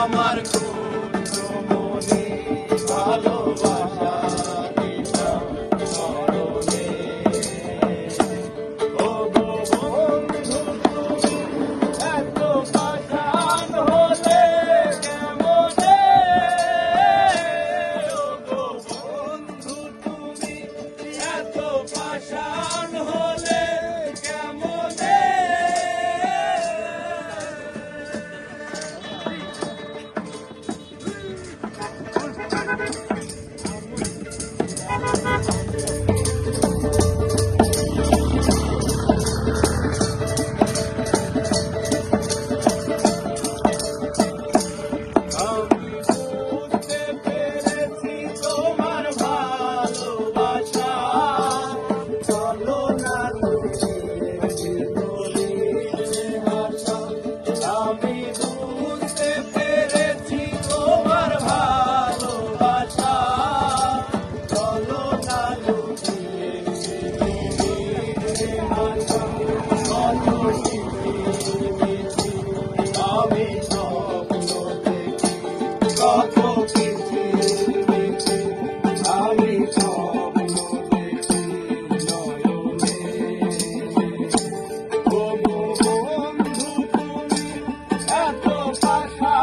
আমার ক্ষুদ্র মনে ভালোবাসা দিশা স্মরণে। ও গো বন্ধু তুমি এত পাষাণ হলে কেমনে? ও গো বন্ধু তুমি এত পাষাণ হলে কেমনে? আমি বুঝতে পেরেছি তোমার ভালোবাসা, চলো না তুমি আশা। আমি বুঝতে পেরেছি তোমার ভালোবাসা, চলো না লুকিয়ে আশা। কত আমি স্বপ্ন দেখি, কত কিচিরমিচির আমি স্বপ্ন দেখি নয়নে। ও গো বন্ধু তুমি এত পাষাণ